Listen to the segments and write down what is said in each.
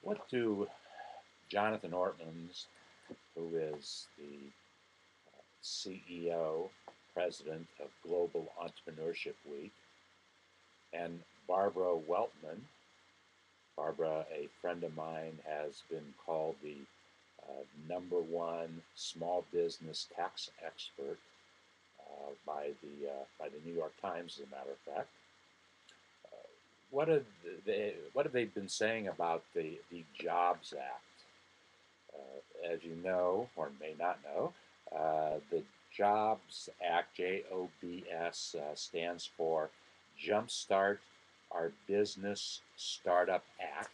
What do Jonathan Ortmans, who is the CEO, president of Global Entrepreneurship Week, and Barbara Weltman? Barbara, a friend of mine, has been called the number one small business tax expert by the New York Times, as a matter of fact. What have they been saying about the Jobs Act? As you know or may not know, the Jobs Act, JOBS, stands for Jumpstart Our Business Startup Act.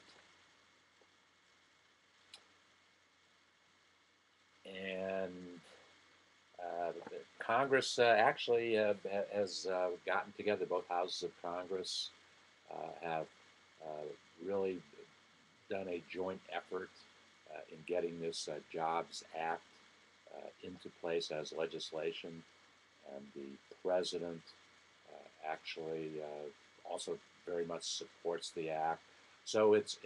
And Congress actually has gotten together, both houses of Congress have really done a joint effort in getting this Jobs Act into place as legislation, and the president actually also very much supports the act. So it's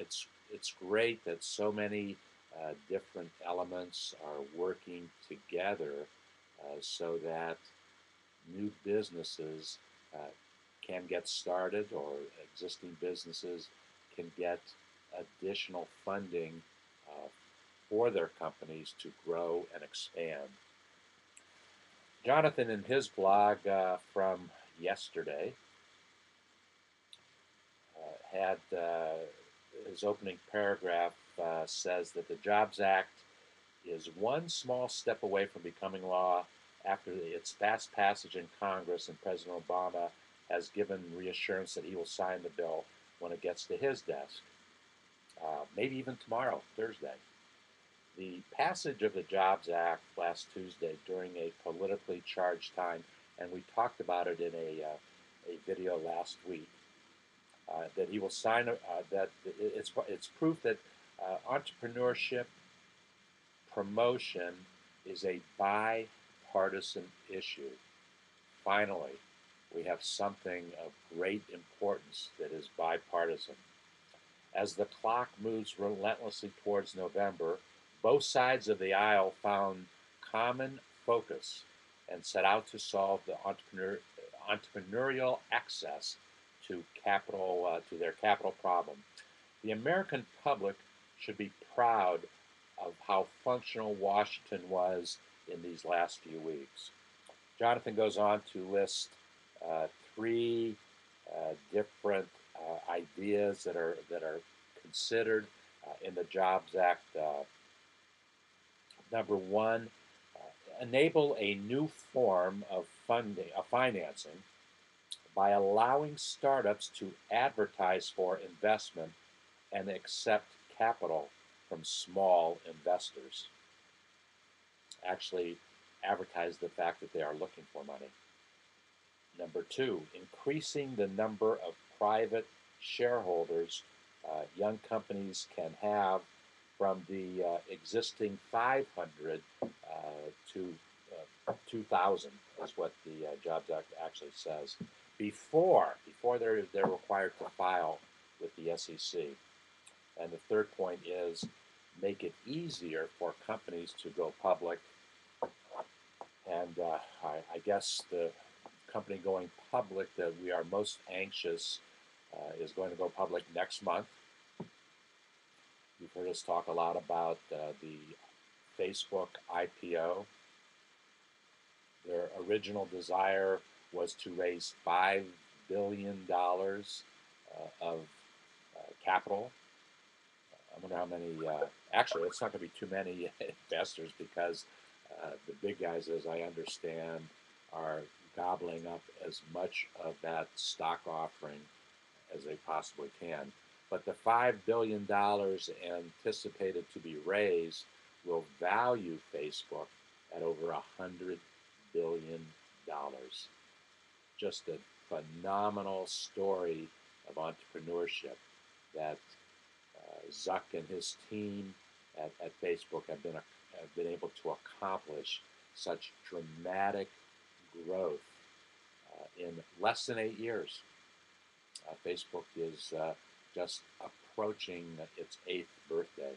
great that so many different elements are working together so that new businesses can get started, or existing businesses can get additional funding for their companies to grow and expand. Jonathan, in his blog from yesterday, had his opening paragraph says that the Jobs Act is one small step away from becoming law after its fast passage in Congress, and President Obama has given reassurance that he will sign the bill when it gets to his desk, maybe even tomorrow, Thursday. The passage of the Jobs Act last Tuesday during a politically charged time, and we talked about it in a video last week, that he will sign, that it's proof that entrepreneurship promotion is a bipartisan issue. Finally, we have something of great importance that is bipartisan. As the clock moves relentlessly towards November, both sides of the aisle found common focus and set out to solve the entrepreneurial access to capital, to their capital problem. The American public should be proud of how functional Washington was in these last few weeks. Jonathan goes on to list three different ideas that are considered in the Jobs Act. Number one, enable a new form of funding, of financing, by allowing startups to advertise for investment and accept capital from small investors. Actually, advertise the fact that they are looking for money. Number two, increasing the number of private shareholders young companies can have from the existing 500 to 2,000, is what the Jobs Act actually says, before they're required to file with the SEC. And the third point is make it easier for companies to go public. And I guess the company going public that we are most anxious is going to go public next month. You've heard us talk a lot about the Facebook IPO. Their original desire was to raise $5 billion of capital. I wonder how many, actually, it's not going to be too many investors, because the big guys, as I understand, are gobbling up as much of that stock offering as they possibly can. But the $5 billion anticipated to be raised will value Facebook at over $100 billion. Just a phenomenal story of entrepreneurship that Zuck and his team at Facebook have been able to accomplish such dramatic growth in less than 8 years. Facebook is just approaching its 8th birthday,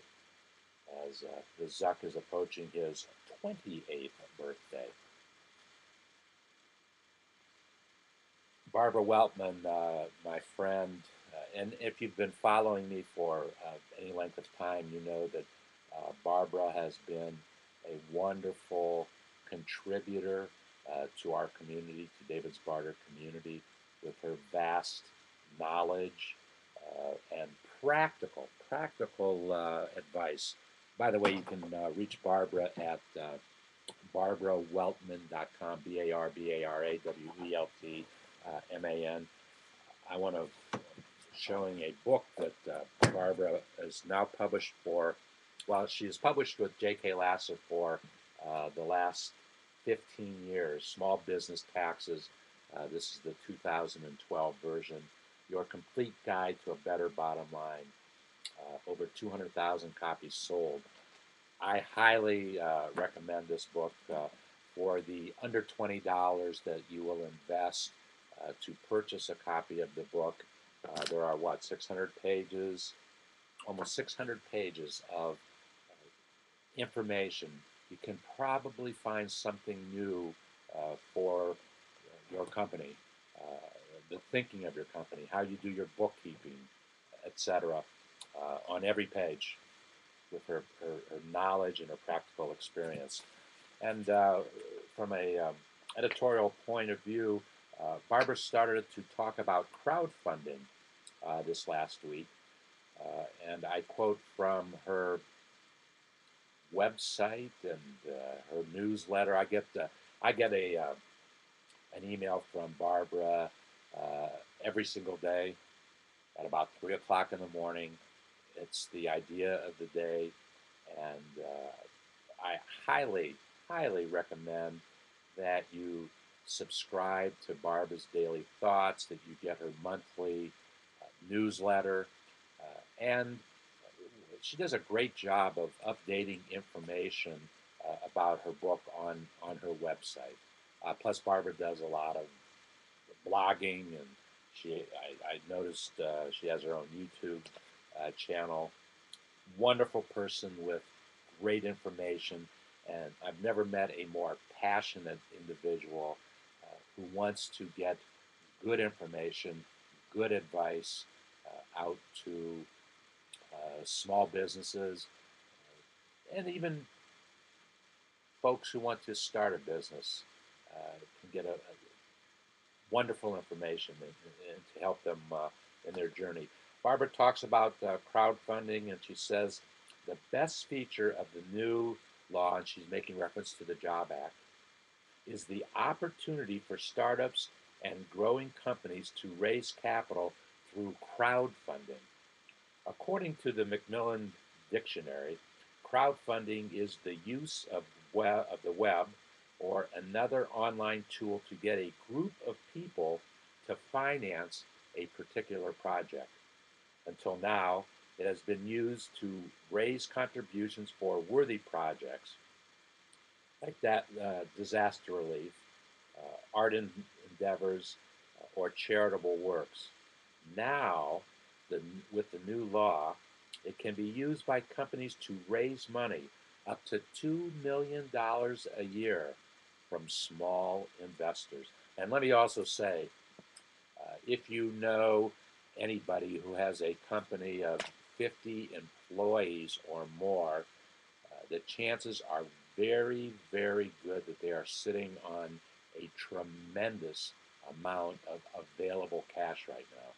as the Zuck is approaching his 28th birthday. Barbara Weltman, my friend, and if you've been following me for any length of time, you know that Barbara has been a wonderful contributor to our community, to David's Barter community, with her vast knowledge and practical advice. By the way, you can reach Barbara at barbaraweltman.com, Barbaraweltman. I want to showing a book that Barbara is now published for. Well, she has published with J.K. Lasser for the last 15 years. Small Business Taxes. This is the 2012 version. Your Complete Guide to a Better Bottom Line. Over 200,000 copies sold. I highly recommend this book for the under $20 that you will invest to purchase a copy of the book. There are, 600 pages, almost 600 pages of information. You can probably find something new for your company, the thinking of your company, how you do your bookkeeping, etc., on every page with her knowledge and her practical experience. And from a editorial point of view, Barbara started to talk about crowdfunding this last week, and I quote from her website and her newsletter. I get an email from Barbara every single day at about 3 o'clock in the morning. It's the idea of the day, and I highly recommend that you subscribe to Barbara's Daily Thoughts, that you get her monthly newsletter, and she does a great job of updating information about her book on her website. Plus, Barbara does a lot of blogging, and I noticed she has her own YouTube channel. Wonderful person with great information, and I've never met a more passionate individual who wants to get good information, good advice out to small businesses and even folks who want to start a business can get a wonderful information and to help them in their journey. Barbara talks about crowdfunding, and she says the best feature of the new law, and she's making reference to the Job Act, is the opportunity for startups and growing companies to raise capital through crowdfunding. According to the Macmillan Dictionary, crowdfunding is the use of the web or another online tool to get a group of people to finance a particular project. Until now, it has been used to raise contributions for worthy projects like that disaster relief, art endeavors, or charitable works. Now, with the new law, it can be used by companies to raise money up to $2 million a year from small investors. And let me also say, if you know anybody who has a company of 50 employees or more, the chances are very, very good that they are sitting on a tremendous amount of available cash right now.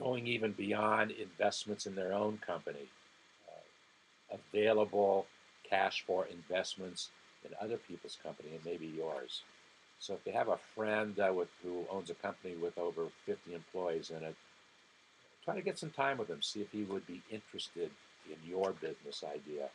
Going even beyond investments in their own company, available cash for investments in other people's company and maybe yours. So if you have a friend who owns a company with over 50 employees in it, try to get some time with him, see if he would be interested in your business idea.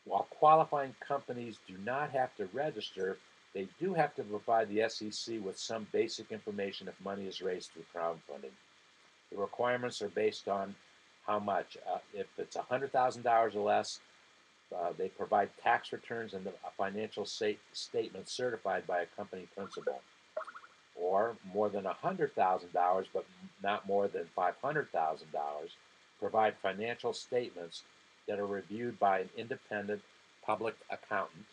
While qualifying companies do not have to register, they do have to provide the SEC with some basic information if money is raised through crowdfunding. The requirements are based on how much. If it's $100,000 or less, they provide tax returns and a financial statement certified by a company principal. or more than $100,000 but not more than $500,000, provide financial statements that are reviewed by an independent public accountant.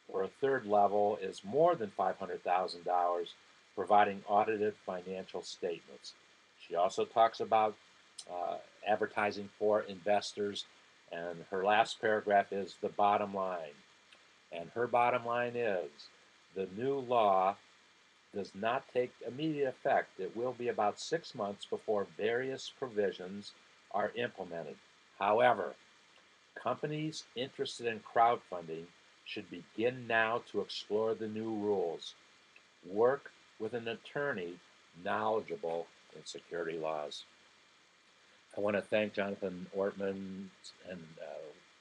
Or a third level is more than $500,000, providing audited financial statements. She also talks about advertising for investors, and her last paragraph is the bottom line. And her bottom line is the new law does not take immediate effect. It will be about 6 months before various provisions are implemented. However, companies interested in crowdfunding should begin now to explore the new rules. Work with an attorney knowledgeable in security laws. I want to thank Jonathan Ortman and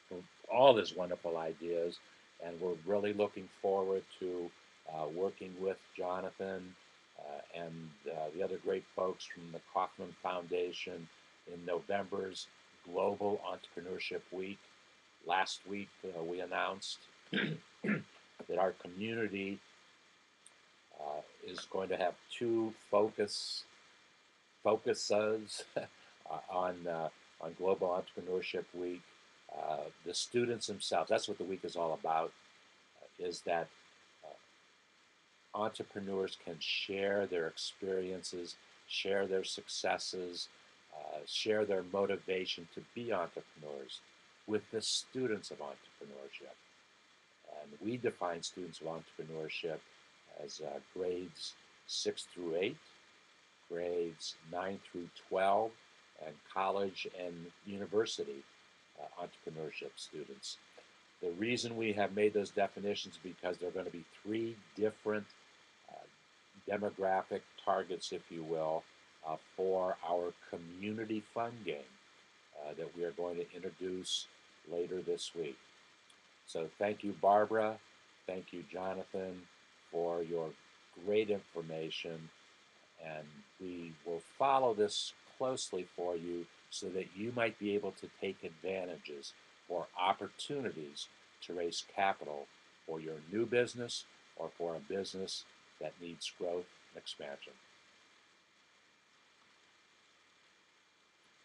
for all his wonderful ideas, and we're really looking forward to working with Jonathan and the other great folks from the Kaufman Foundation in November's Global Entrepreneurship Week. Last week, we announced that our community is going to have two focuses on Global Entrepreneurship Week. The students themselves, that's what the week is all about, is that entrepreneurs can share their experiences, share their successes, share their motivation to be entrepreneurs with the students of entrepreneurship. And we define students of entrepreneurship as grades 6 through 8, grades 9 through 12, and college and university entrepreneurship students. The reason we have made those definitions is because there are going to be three different demographic targets, if you will, for our community fun game that we are going to introduce later this week. So thank you, Barbara. Thank you, Jonathan, for your great information. And we will follow this closely for you so that you might be able to take advantages or opportunities to raise capital for your new business or for a business that needs growth and expansion.